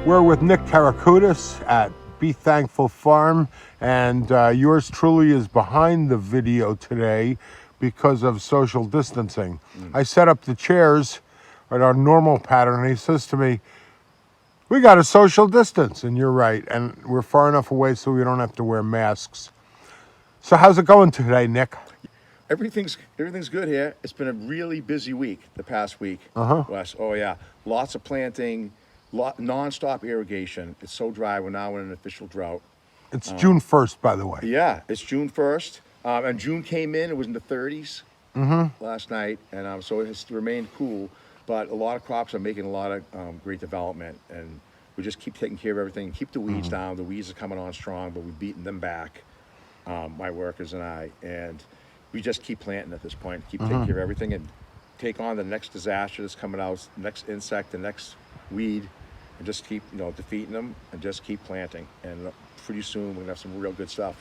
We're with Nick Karakutis at Be Thankful Farm, and yours truly is behind the video today because of social distancing. I set up the chairs at our normal pattern, and he says to me, we got a social distance, and you're right, and we're far enough away so we don't have to wear masks. So how's it going today, Nick? Everything's good here. It's been a really busy week, the past week, Wes. Oh yeah, lots of planting, non-stop irrigation. It's so dry. We're now in an official drought. It's June 1st, by the way. Yeah, it's June 1st, and June came in. It was in the 30s last night, and so it has remained cool. But a lot of crops are making a lot of great development, and we just keep taking care of everything, keep the weeds down. The weeds are coming on strong, but we've beaten them back, my workers and I, and we just keep planting at this point, keep taking care of everything, and take on the next disaster that's coming out, next insect, the next weed, and just keep defeating them, and just keep planting. And pretty soon we're gonna have some real good stuff.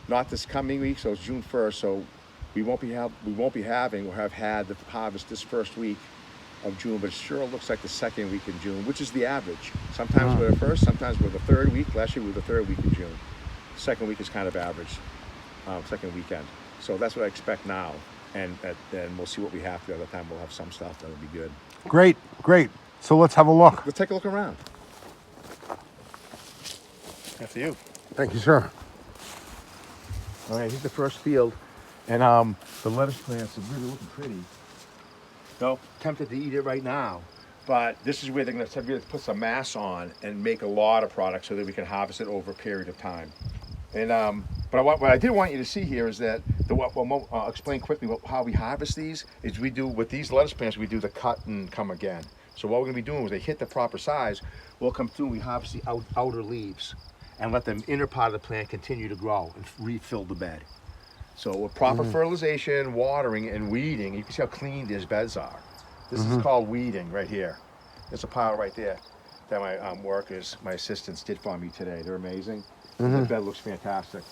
Not this coming week, so it's June 1st, so we won't have had the harvest this first week of June, but it sure looks like the second week in June, which is the average. Sometimes we're the first, sometimes we're the third week. Last year we were the third week in June. Second week is kind of average. Second weekend. So that's what I expect now. And then we'll see what we have the other time. We'll have some stuff that'll be good. Great. So let's have a look. Let's take a look around. After you. Thank you, sir. All right, here's the first field. And the lettuce plants are really looking pretty. No, tempted to eat it right now. But this is where they're going to really put some mass on and make a lot of product so that we can harvest it over a period of time. And but what I did want you to see here is that I'll explain quickly how we harvest these. Is we do with these lettuce plants, we do the cut and come again. So what we're going to be doing is they hit the proper size, we'll come through and we harvest the outer leaves and let the inner part of the plant continue to grow and refill the bed. So with proper fertilization, watering, and weeding, you can see how clean these beds are. This is called weeding right here. There's a pile right there that my workers, my assistants did for me today. They're amazing. The bed looks fantastic.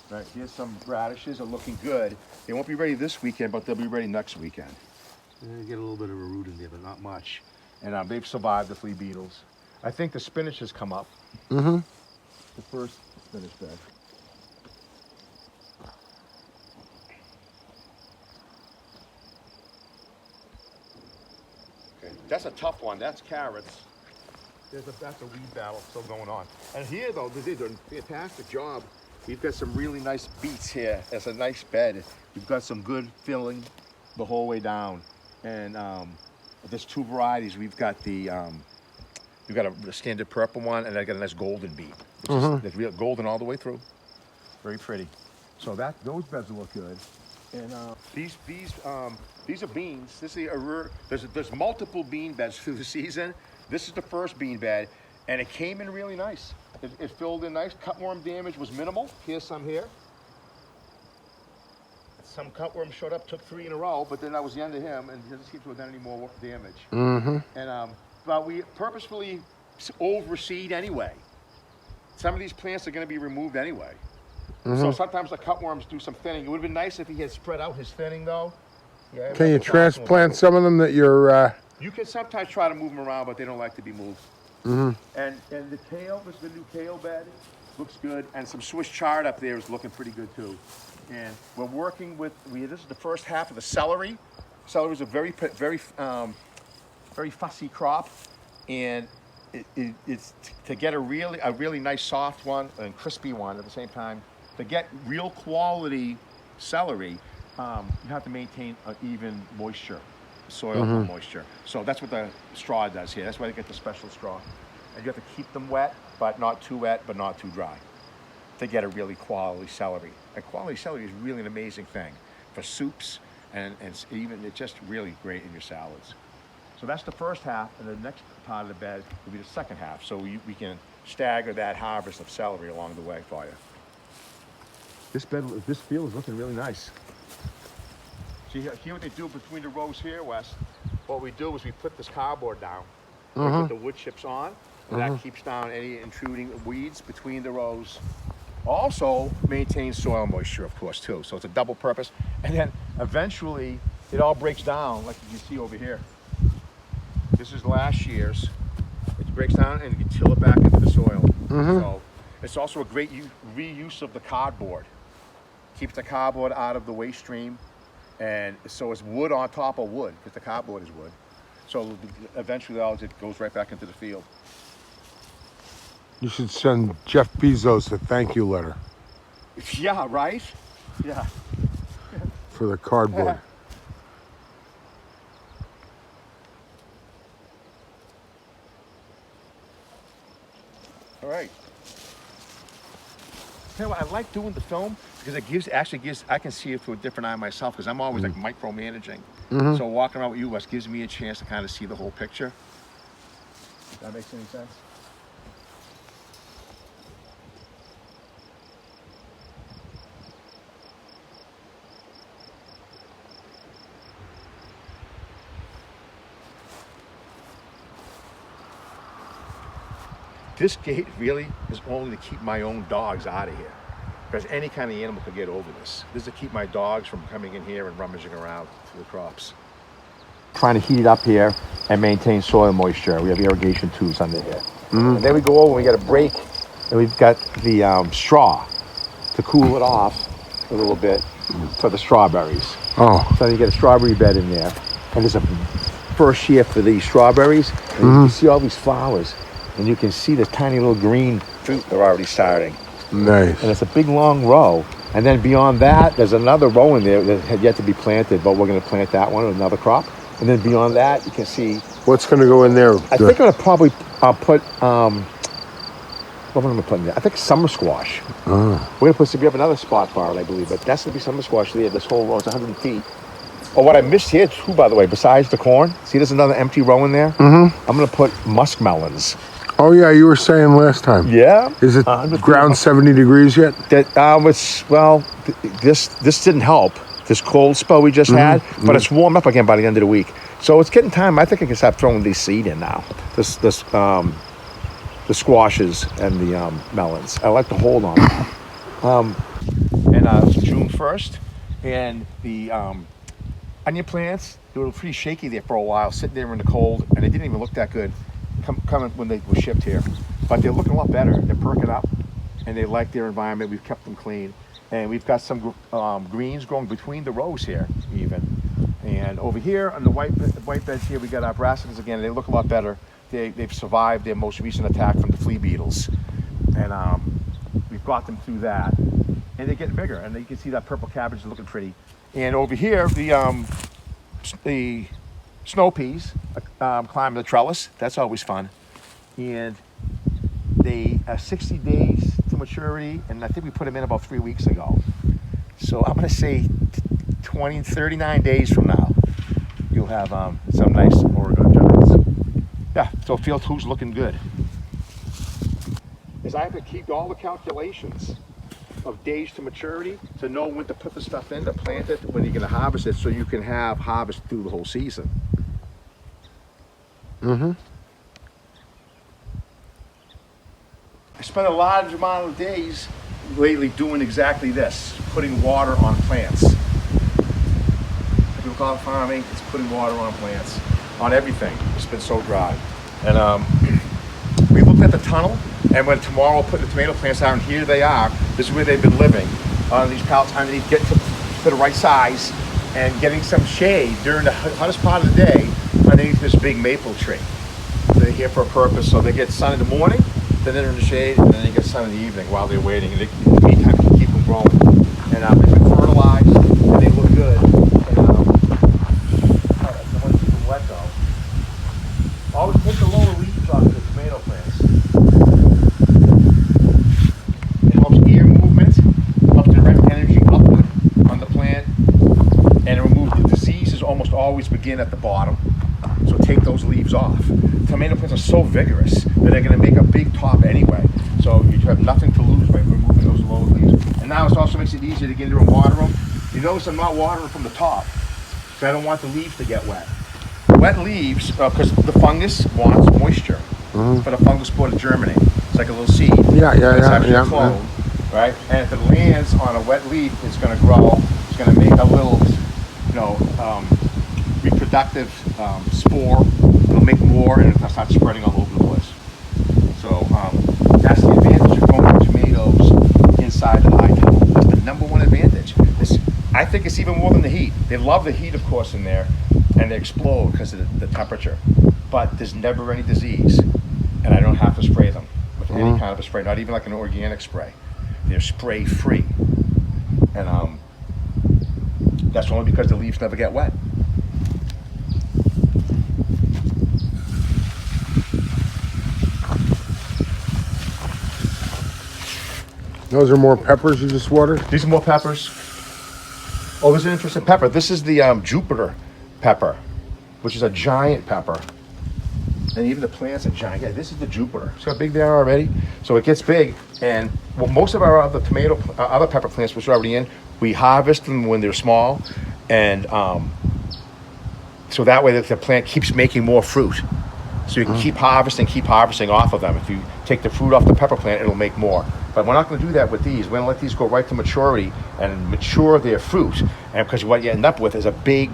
Right, here's some radishes are looking good. They won't be ready this weekend, but they'll be ready next weekend. Get a little bit of a root in there, but not much. And they've survived the flea beetles. I think the spinach has come up. The first spinach bed. Okay, that's a tough one. That's carrots. That's a weed battle still going on. And here, though, they did a fantastic job. We've got some really nice beets here. It's a nice bed. We've got some good filling the whole way down. And there's two varieties. We've got a standard purple one, and I got a nice golden beet. It's real golden all the way through. Very pretty. So those beds will look good. And these are beans. There's multiple bean beds through the season. This is the first bean bed, and it came in really nice. It filled in nice. Cutworm damage was minimal. Here's some here. Some cutworm showed up, took 3 in a row, but then that was the end of him, and he doesn't seem to have done any more damage. And but we purposefully overseed anyway. Some of these plants are going to be removed anyway. So sometimes the cutworms do some thinning. It would have been nice if he had spread out his thinning, though. Yeah, can you transplant some of them that you're... You can sometimes try to move them around, but they don't like to be moved. And the kale, this is the new kale bed, looks good. And some Swiss chard up there is looking pretty good too. And we're working with, this is the first half of the celery. Celery is a very fussy crop. And it's to get a really nice soft one and crispy one at the same time. To get real quality celery, you have to maintain an even moisture. Soil moisture. So that's what the straw does here. That's why they get the special straw. And you have to keep them wet, but not too wet, but not too dry, to get a really quality celery. And quality celery is really an amazing thing for soups, and it's just really great in your salads. So that's the first half, and the next part of the bed will be the second half. So we can stagger that harvest of celery along the way for you. This field is looking really nice. See here what they do between the rows here, Wes. What we do is we put this cardboard down. We put the wood chips on, and that keeps down any intruding weeds between the rows. Also maintains soil moisture, of course, too. So it's a double purpose. And then eventually it all breaks down, like you see over here. This is last year's. It breaks down and you can till it back into the soil. So it's also a great reuse of the cardboard. Keeps the cardboard out of the waste stream, and so it's wood on top of wood because the cardboard is wood. So eventually, all it goes right back into the field. You should send Jeff Bezos a thank you letter Yeah, right? Yeah. for the cardboard. All right. Tell you what, I like doing the film because it actually gives, I can see it through a different eye myself because I'm always like micromanaging. So walking around with you gives me a chance to kind of see the whole picture. That makes any sense? This gate really is only to keep my own dogs out of here, because any kind of animal could get over this. This is to keep my dogs from coming in here and rummaging around through the crops. Trying to heat it up here and maintain soil moisture. We have irrigation tubes under here. And then we go over and we got a break, and we've got the straw to cool it off a little bit for the strawberries. Oh, So you get a strawberry bed in there, and there's a first year for these strawberries, and you can see all these flowers. And you can see the tiny little green fruit they're already starting. nice. And it's a big long row. And then beyond that, there's another row in there that had yet to be planted, but we're going to plant that one with another crop. And then beyond that, you can see, What's going to go in there? I think I'm going to probably put, what am I going to put in there? I think summer squash. We're going to have another spot for it, I believe, but that's going to be summer squash there. This whole row is 100 feet. Oh, what I missed here too, by the way, besides the corn, see there's another empty row in there? I'm going to put muskmelons. Oh yeah, you were saying last time. Yeah. Is it ground 70 degrees yet? That this didn't help, this cold spell we just had, but it's warmed up again by the end of the week. So it's getting time. I think I can start throwing these seed in now. The squashes and the melons. I like to hold on that. And June 1st, and the onion plants, they were pretty shaky there for a while, sitting there in the cold, and they didn't even look that good coming when they were shipped here. But they're looking a lot better. They're perking up, and they like their environment. We've kept them clean. And we've got some greens growing between the rows here, even. And over here on the white beds here, we got our brassicas again. They look a lot better. They've survived their most recent attack from the flea beetles. And we've got them through that. And they're getting bigger. And you can see that purple cabbage is looking pretty. And over here, the snow peas climb the trellis. That's always fun. And they are 60 days to maturity, and I think we put them in about 3 weeks ago. So I'm going to say 39 days from now, you'll have some nice Oregon giants. Yeah, so field two's looking good. Is I have to keep all the calculations of days to maturity to know when to put the stuff in, to plant it, when you're going to harvest it, so you can have harvest through the whole season. I spent a large amount of days lately doing exactly this, putting water on plants. I do a lot of farming, it's putting water on plants, on everything. It's been so dry. And we looked at the tunnel, and when tomorrow we'll put the tomato plants out, and here they are. This is where they've been living, on these pallets underneath, get to the right size, and getting some shade during the hottest part of the day underneath this big maple tree. They're here for a purpose, so they get sun in the morning, then they're in the shade, and then they get sun in the evening while they're waiting. And in the meantime, you can keep them growing. And they've been fertilized, and they look good. And I want to keep them wet though. Always take the lower leaves off the tomato plants. It helps air movement, helps direct energy upward on the plant, and remove the diseases almost always begin at the bottom. So take those leaves off. Tomato plants are so vigorous that they're going to make a big top anyway. So you have nothing to lose by removing those lower leaves. And now it also makes it easier to get into and water them. You notice I'm not watering from the top, because I don't want the leaves to get wet. Wet leaves, because the fungus wants moisture for the fungus spore to germinate. It's like a little seed. It's actually a clone, right? And if it lands on a wet leaf, it's going to grow. It's going to make a little, reproductive spore. It'll make more and it'll start spreading all over the place. So that's the advantage of growing tomatoes inside the high tunnel. That's the number one advantage. I think it's even more than the heat. They love the heat, of course, in there, and they explode because of the temperature. But there's never any disease, and I don't have to spray them with any kind of a spray, not even like an organic spray. They're spray free, and that's only because the leaves never get wet. Those are more peppers you just watered? These are more peppers. Oh, there's an interesting pepper. This is the Jupiter pepper, which is a giant pepper. And even the plants are giant. Yeah, this is the Jupiter. See how big they are already? So it gets big, and well, most of our other other pepper plants, which are already in, we harvest them when they're small, and so that way the plant keeps making more fruit. So you can keep harvesting off of them. If you take the fruit off the pepper plant, it'll make more. But we're not going to do that with these. We're going to let these go right to maturity and mature their fruit. And because what you end up with is a big,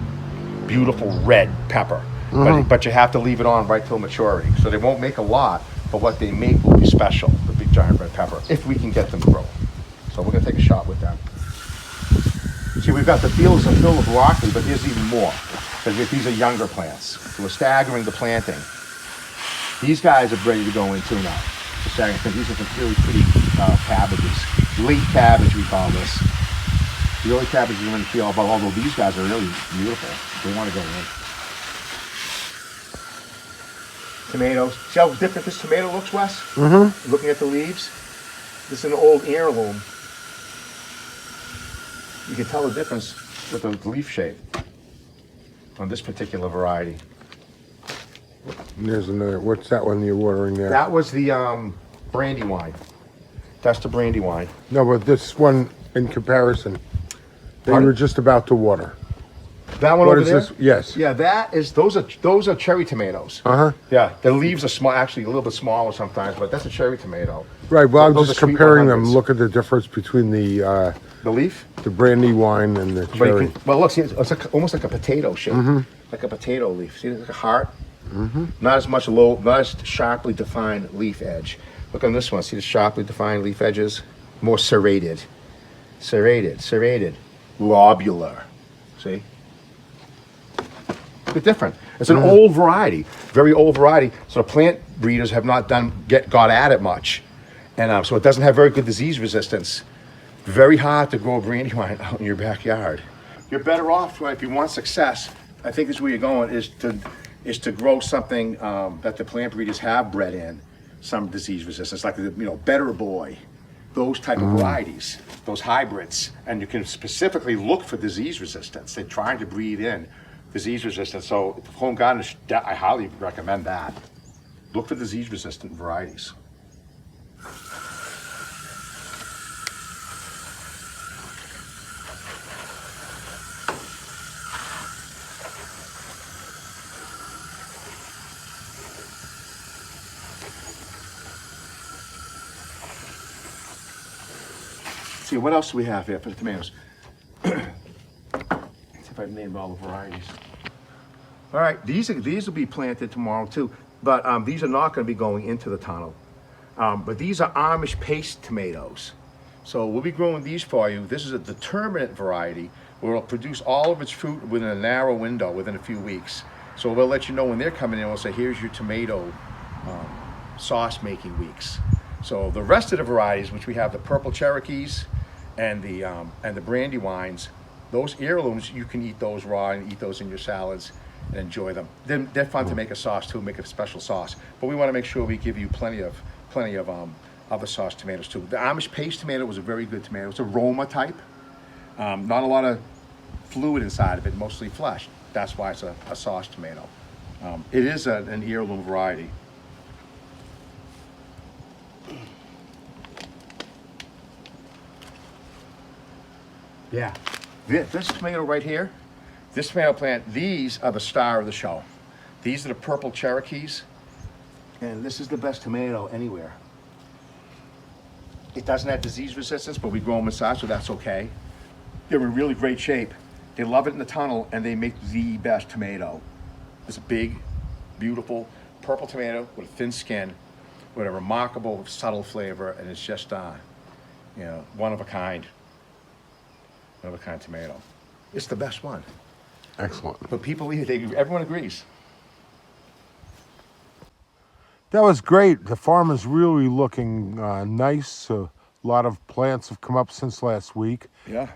beautiful red pepper. But you have to leave it on right till maturity. So they won't make a lot, but what they make will be special, the big giant red pepper, if we can get them to grow. So we're going to take a shot with them. See, we've got the fields are filled with broccoli, but there's even more. Because these are younger plants. So we're staggering the planting. These guys are ready to go in too now. These are some really pretty cabbages. Late cabbage, we call this. The early cabbage is in the field, but although these guys are really beautiful, they want to go in. Tomatoes. See how different this tomato looks, Wes? Mm-hmm. Looking at the leaves. This is an old heirloom. You can tell the difference with the leaf shape on this particular variety. And there's another. What's that one you're watering there? That was the Brandywine. That's the Brandywine. No, but this one in comparison, they Pardon? were just about to water. That one What over is there? this? Yes. Yeah, those are cherry tomatoes. Yeah, the leaves are small, actually a little bit smaller sometimes, but that's a cherry tomato. Right. Well, I'm Those just are sweet comparing them. 100s. Look at the difference between the leaf. Brandywine and the But cherry. well, look, see, it's like, almost like a potato shape, like a potato leaf. See, it's like a heart. Not as not as sharply defined leaf edge. Look on this one. See the sharply defined leaf edges? More serrated, lobular. See? A bit different. It's an old variety, very old variety. So the plant breeders have not got at it much, and so it doesn't have very good disease resistance. Very hard to grow a brandywine out in your backyard. You're better off if you want success. I think this is where you're going is to grow something that the plant breeders have bred in some disease resistance, like the Better Boy, those type of varieties, those hybrids, and you can specifically look for disease resistance. They're trying to breed in disease resistance. So home gardeners, I highly recommend that. Look for disease resistant varieties. See, what else do we have here for the tomatoes? Let's see if I've named all the varieties. All right, these will be planted tomorrow too, but these are not going to be going into the tunnel. But these are Amish paste tomatoes. So we'll be growing these for you. This is a determinate variety where it'll produce all of its fruit within a narrow window, within a few weeks. So we'll let you know when they're coming in. We'll say, here's your tomato sauce making weeks. So the rest of the varieties, which we have the purple Cherokees and the Brandywines, those heirlooms, you can eat those raw and eat those in your salads and enjoy them. They're fun to make a sauce too, make a special sauce. But we want to make sure we give you plenty of other sauce tomatoes too. The Amish paste tomato was a very good tomato. It's a Roma type. Not a lot of fluid inside of it, mostly flesh. That's why it's a sauce tomato. It is an heirloom variety. Yeah, this tomato right here, this tomato plant, these are the star of the show. These are the purple Cherokees, and this is the best tomato anywhere. It doesn't have disease resistance, but we grow them inside, so that's okay. They're in really great shape. They love it in the tunnel, and they make the best tomato. It's big, beautiful purple tomato with a thin skin, with a remarkable subtle flavor, and it's just one of a kind tomato. It's the best one. Excellent. But people eat it. Everyone agrees. That was great. The farm is really looking nice. A lot of plants have come up since last week. Yeah.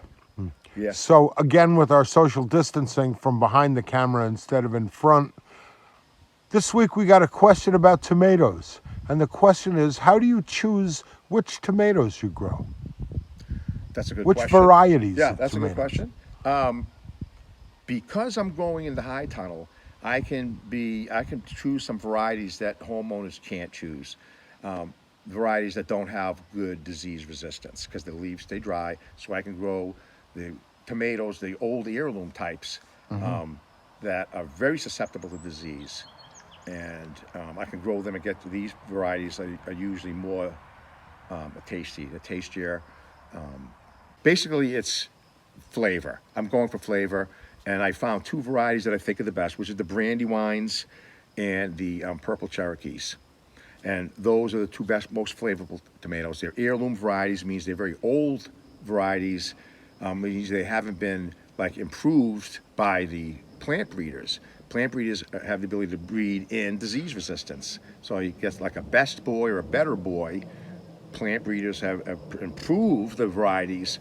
Yes. So again, with our social distancing from behind the camera instead of in front, this week we got a question about tomatoes. And the question is, how do you choose which tomatoes you grow? That's a good Which question. varieties Yeah, of that's a good tomatoes? question. Because I'm growing in the high tunnel, I can choose some varieties that homeowners can't choose. Varieties that don't have good disease resistance because the leaves stay dry. So I can grow the tomatoes, the old heirloom types, that are very susceptible to disease. And I can grow them and get to these varieties are usually more tastier. Basically, it's flavor. I'm going for flavor, and I found two varieties that I think are the best, which is the Brandywines and the Purple Cherokees. And those are the two best, most flavorful tomatoes. They're heirloom varieties, means they're very old varieties. Means they haven't been like improved by the plant breeders. Plant breeders have the ability to breed in disease resistance. So you get like a best boy or a better boy. Plant breeders have improved the varieties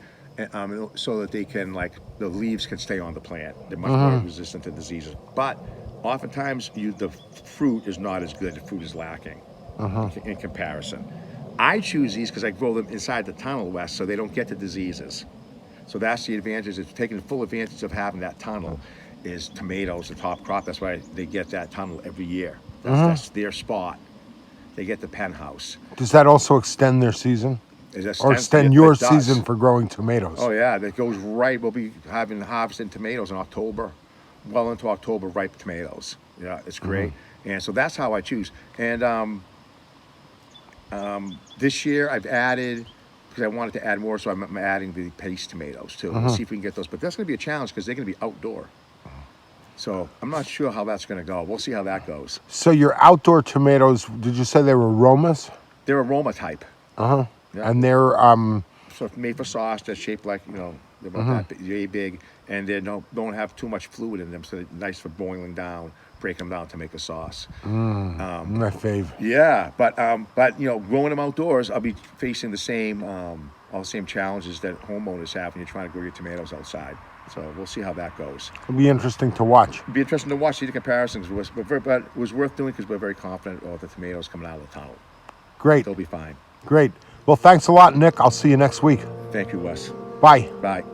so that they can, like, the leaves can stay on the plant. They're much more resistant to diseases. But oftentimes the fruit is not as good. The fruit is lacking in comparison. I choose these because I grow them inside the tunnel, Wes, so they don't get the diseases. So that's the advantage. It's taking full advantage of having that tunnel. Is tomatoes the top crop. That's why they get that tunnel every year. That's their spot. They get the penthouse. Does that also extend their season? Or extend It your does. season for growing tomatoes? Oh yeah, that goes right. We'll be having harvesting tomatoes in October, well into October, ripe tomatoes. Yeah, it's great. And so that's how I choose. And this year I've added, because I wanted to add more, so I'm adding the paste tomatoes too. We'll see if we can get those. But that's going to be a challenge because they're going to be outdoor. So I'm not sure how that's going to go. We'll see how that goes. So your outdoor tomatoes, did you say they were aromas? They're aroma type. Yeah. And they're So made for sauce. They're shaped like, they're about that yay big, and they don't have too much fluid in them, so they're nice for boiling down, break them down to make a sauce. my fave. Yeah, but growing them outdoors, I'll be facing the same all the same challenges that homeowners have when you're trying to grow your tomatoes outside. So we'll see how that goes. It'll be interesting to watch. It'll be interesting to watch, see the comparisons. But it was worth doing because we're very confident of the tomatoes coming out of the tunnel. Great. They'll be fine. Great. Well, thanks a lot, Nick. I'll see you next week. Thank you, Wes. Bye. Bye.